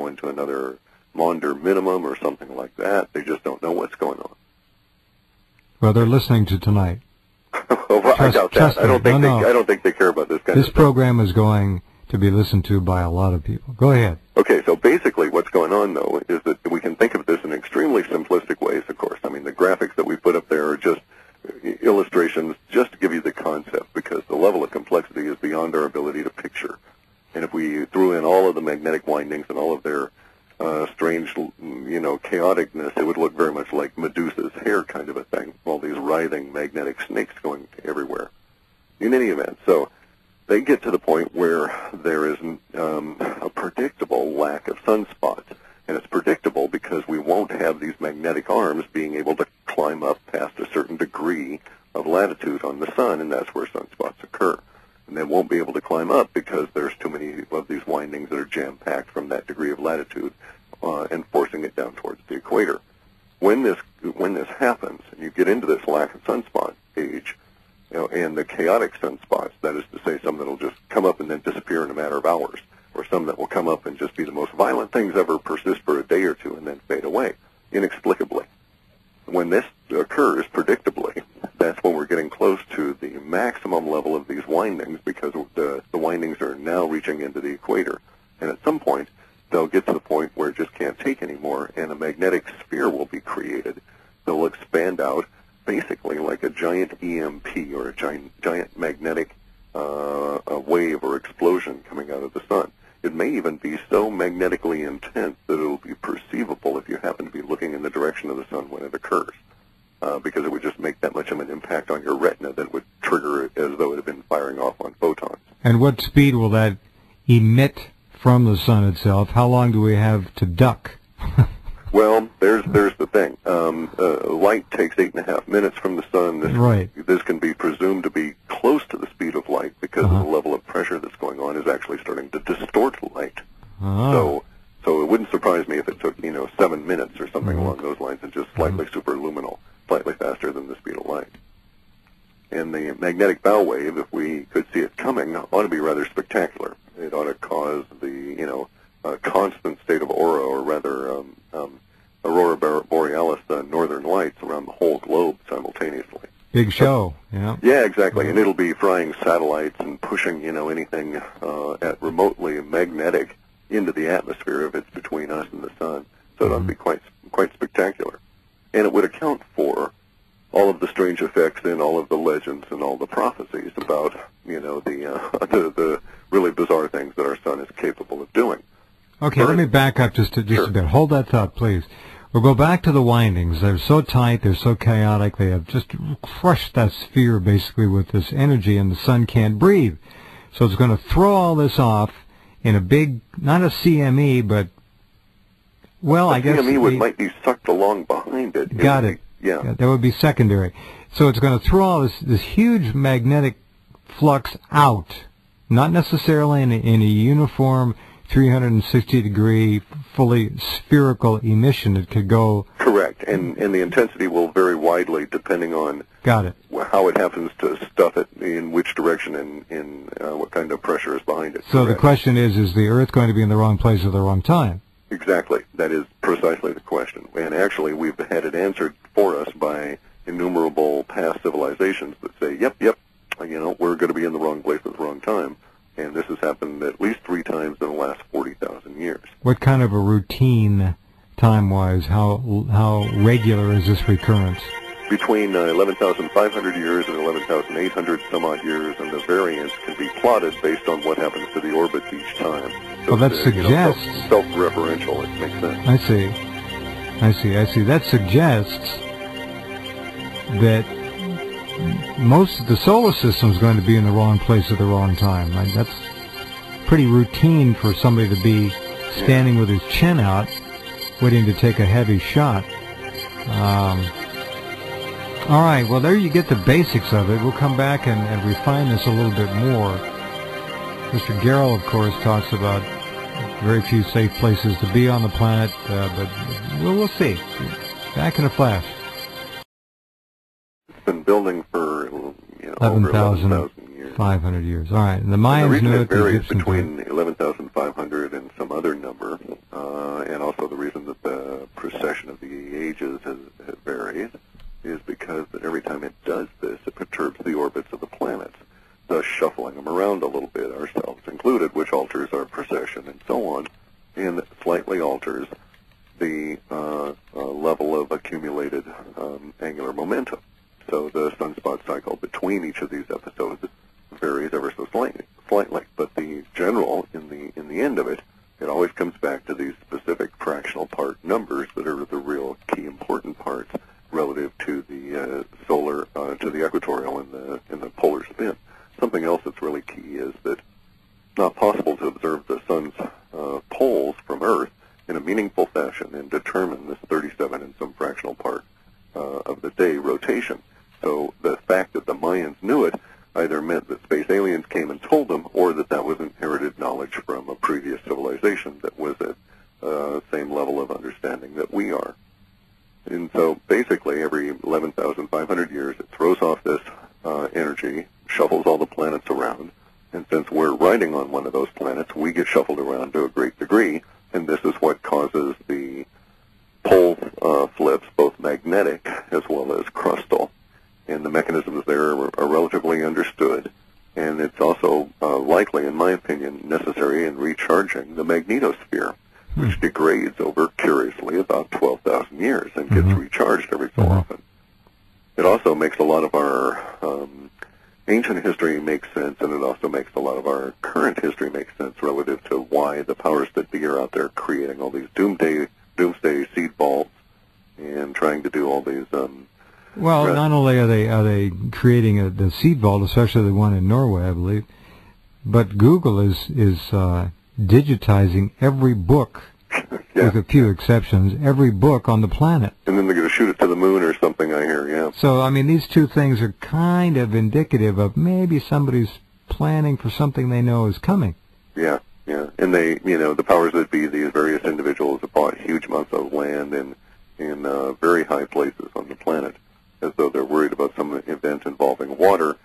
into another Maunder minimum or something like that. They just don't know what's going on. Well, they're listening to tonight. Well, I doubt that. I don't think they care about this kind of stuff. This program is going to be listened to by a lot of people. Go ahead. Okay, so basically what's going on, though, is that we can think of this in extremely simplistic ways, of course. I mean, the graphics that we put up there are just illustrations just to give you the concept, because the level of complexity is beyond our ability to picture. And if we threw in all of the magnetic windings and all of their strange, chaoticness, it would look very much like Medusa's hair kind of a thing, all these writhing magnetic snakes going everywhere. In any event, so they get to the point where there is a predictable lack of sunspots. And it's predictable because we won't have these magnetic arms being able to climb up past a certain degree of latitude on the sun, and that's where sunspots occur. And they won't be able to climb up because there's too many of these windings that are jam-packed from that degree of latitude and forcing it down towards the equator. When this happens, and you get into this lack of sunspot age, and the chaotic sunspots, that is to say, some that will just come up and then disappear in a matter of hours, or some that will come up and just be the most violent things ever, persist for a day or two, and then fade away inexplicably. When this occurs predictably, that's when we're getting close to the maximum level of these windings, because the windings are now reaching into the equator. And at some point, they'll get to the point where it just can't take anymore, and a magnetic sphere will be created. They'll expand out basically like a giant EMP, or a giant magnetic wave or explosion coming out of the sun. It may even be so magnetically intense that it will be perceivable if you happen to be looking in the direction of the sun when it occurs, because it would just make that much of an impact on your retina that it would trigger it as though it had been firing off on photons. And what speed will that emit from the sun itself? How long do we have to duck? Well, there's the thing. Light takes 8.5 minutes from the sun. This can be presumed to be close to the speed of light because of the level of pressure that's going on is actually starting to distort light. So it wouldn't surprise me if it took 7 minutes or something along those lines, and just slightly superluminal, slightly faster than the speed of light. And the magnetic bow wave, if we could see it coming, ought to be rather spectacular. It ought to cause the constant state of aura, or rather aurora borealis, the northern lights around the whole globe simultaneously. Big show, yeah. Yeah, exactly. And it'll be frying satellites and pushing, anything at remotely magnetic into the atmosphere if it's between us and the sun. So it ought to be quite spectacular. And it would account for all of the strange effects in all of the legends and all the prophecies about, the really bizarre things that our sun is capable of doing. Okay, let me back up just a bit. Hold that thought, please. We'll go back to the windings. They're so tight, they're so chaotic, they have just crushed that sphere basically with this energy, and the sun can't breathe. So it's going to throw all this off in a big, not a CME, but, well, I guess... CME might be sucked along behind it. Got it. Yeah. That would be secondary. So it's going to throw all this huge magnetic flux out, not necessarily in a uniform 360-degree, fully spherical emission. It could go... Correct, and the intensity will vary widely depending on how it happens to stuff it, in which direction, and what kind of pressure is behind it. So the question is the Earth going to be in the wrong place at the wrong time? Exactly. That is precisely the question. And actually, we've had it answered for us by innumerable past civilizations that say, yep, we're going to be in the wrong place at the wrong time. And this has happened at least 3 times in the last 40,000 years. What kind of a routine, time-wise, how regular is this recurrence? Between 11,500 years and 11,800 some odd years, and the variance can be plotted based on what happens to the orbits each time. So well, that suggests... self-referential, it makes sense. I see. That suggests that most of the solar system is going to be in the wrong place at the wrong time. That's pretty routine for somebody to be standing with his chin out, waiting to take a heavy shot. All right, well, there you get the basics of it. We'll come back and refine this a little bit more. Mr. Garrell, of course, talks about very few safe places to be on the planet, but we'll see. Back in a flash. It's been building for 11,500 years. All right, and the Mayans knew it. The reason it varies between 11,500 and some other number reason that the precession of the ages has varied is because that every time it does this, it perturbs the orbits of the planets, thus shuffling them around a little bit, ourselves included, which alters our precession and so on, and slightly alters the level of accumulated angular momentum. So the sunspot cycle between each of these episodes varies ever so slightly. But the general, in the end of it, it always comes back to these specific fractional part numbers that are the real key important parts relative to the solar, to the equatorial and the polar spin. Something else that's really key is that it's not possible to observe the sun's poles from Earth in a meaningful fashion and determine this 37 and some fractional part of the day rotation. So the fact that the Mayans knew it either meant that space aliens came and told them, or that was inherited knowledge from a previous civilization that was at same level of understanding that we are. And so basically every 11,500 years it throws off this energy, shuffles all the planets around, and since we're riding on one of those planets, we get shuffled around to a great degree, and this is what causes the pole flips, both magnetic as well as crustal. And the mechanisms there are relatively understood, and it's also likely, in my opinion, necessary in recharging the magnetosphere, which degrades over, curiously, about 12,000 years and gets recharged every so often. It also makes a lot of our ancient history make sense, and it also makes a lot of our current history make sense relative to why the powers that be are out there creating all these doomsday seed vaults and trying to do all these well, not only are they creating the seed vault, especially the one in Norway, I believe, but Google is digitizing every book, with a few exceptions, every book on the planet. And then they're going to shoot it to the moon or something, I hear, yeah. So, I mean, these two things are kind of indicative of maybe somebody's planning for something they know is coming. Yeah, yeah. And they, the powers that be, these various individuals have bought huge amounts of land in very high places on the planet, as though they're worried about some event involving water,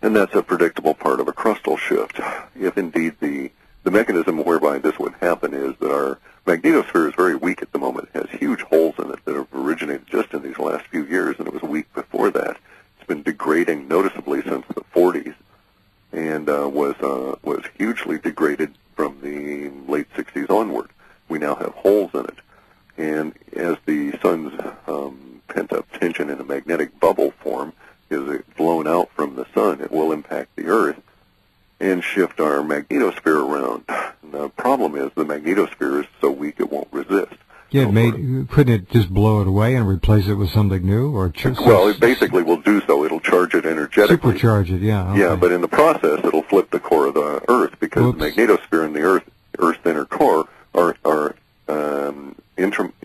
and that's a predictable part of a crustal shift. If indeed the mechanism whereby this would happen is that our magnetosphere is very weak at the moment. It has huge holes in it that have originated just in these last few years, and it was weak before that. It's been degrading noticeably since the 40s, and was hugely degraded from the late 60s onward. We now have holes in it, and as the sun's pent-up tension in a magnetic bubble form is blown out from the sun, it will impact the Earth and shift our magnetosphere around. And the problem is the magnetosphere is so weak it won't resist. Yeah, couldn't it just blow it away and replace it with something new? Well, it basically will do so. It'll charge it energetically. Supercharge it, yeah. Okay. Yeah, but in the process, it'll flip the core of the Earth, because the magnetosphere and the Earth's inner core are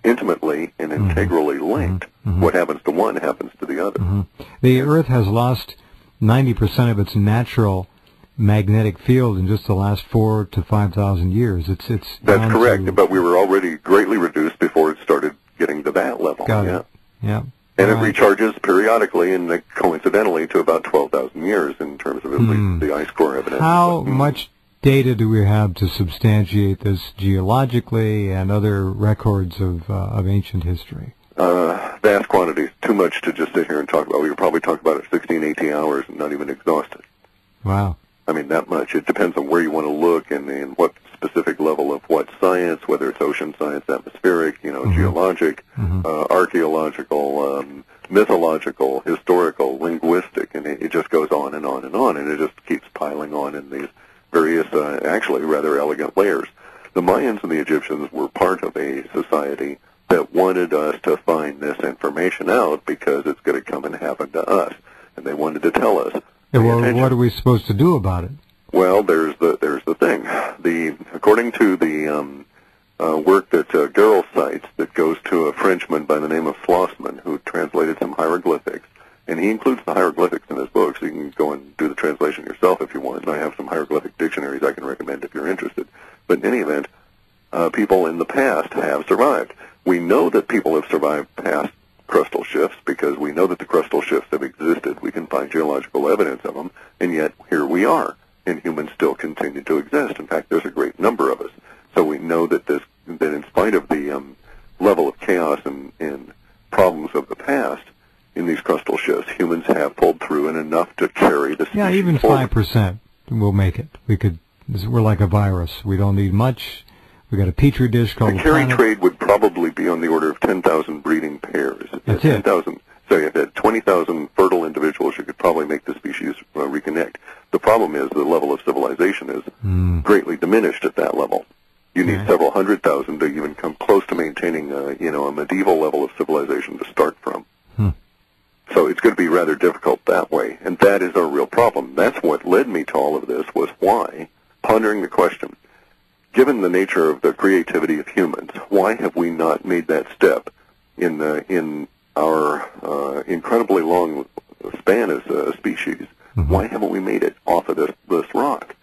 intimately and integrally linked. What happens to one happens to the other. The Earth has lost 90% of its natural magnetic field in just the last 4,000 to 5,000 years. That's correct, but we were already greatly reduced before it started getting to that level. Got it. Yeah. And it recharges periodically and coincidentally to about 12,000 years in terms of at least the ice core evidence. How much data do we have to substantiate this geologically and other records of ancient history? Vast quantities. Too much to just sit here and talk about. We could probably talk about it 16, 18 hours and not even exhaust it. Wow. I mean, that much. It depends on where you want to look and what specific level of what science, whether it's ocean science, atmospheric, geologic, archaeological, mythological, historical, linguistic, and it just goes on and on and on, and it just keeps piling on in these various, actually rather elegant layers. The Mayans and the Egyptians were part of a society that wanted us to find this information out because it's going to come and happen to us, and they wanted to tell us. Well, what are we supposed to do about it? Well, there's the thing. According to the work that Gerrel cites, that goes to a Frenchman by the name of Flossman, who translated some hieroglyphics, and he includes the hieroglyphics in his book, so you can go and do the translation yourself if you want. And I have some hieroglyphic dictionaries I can recommend if you're interested. But in any event, people in the past have survived. We know that people have survived past crustal shifts because we know that the crustal shifts have existed. We can find geological evidence of them, and yet here we are, and humans still continue to exist. In fact, there's a great number of us. So we know that in spite of the level of chaos and problems of the past in these crustal shifts, humans have pulled through and enough to carry the species Yeah, even forward. 5% will make it. We're like a virus. We don't need much. We got a petri dish called The the carrying planet. trade would probably be on the order of 10,000 breeding pairs. That's it. 10,000. So if you had 20,000 fertile individuals, you could probably make the species reconnect. The problem is the level of civilization is greatly diminished at that level. You need Right. several 100,000 to even come close to maintaining a medieval level of civilization to start from. So it's going to be rather difficult that way, and that is our real problem. That's what led me to all of this, was why, pondering the question, given the nature of the creativity of humans, why have we not made that step in our incredibly long span as a species? Why haven't we made it off of this rock?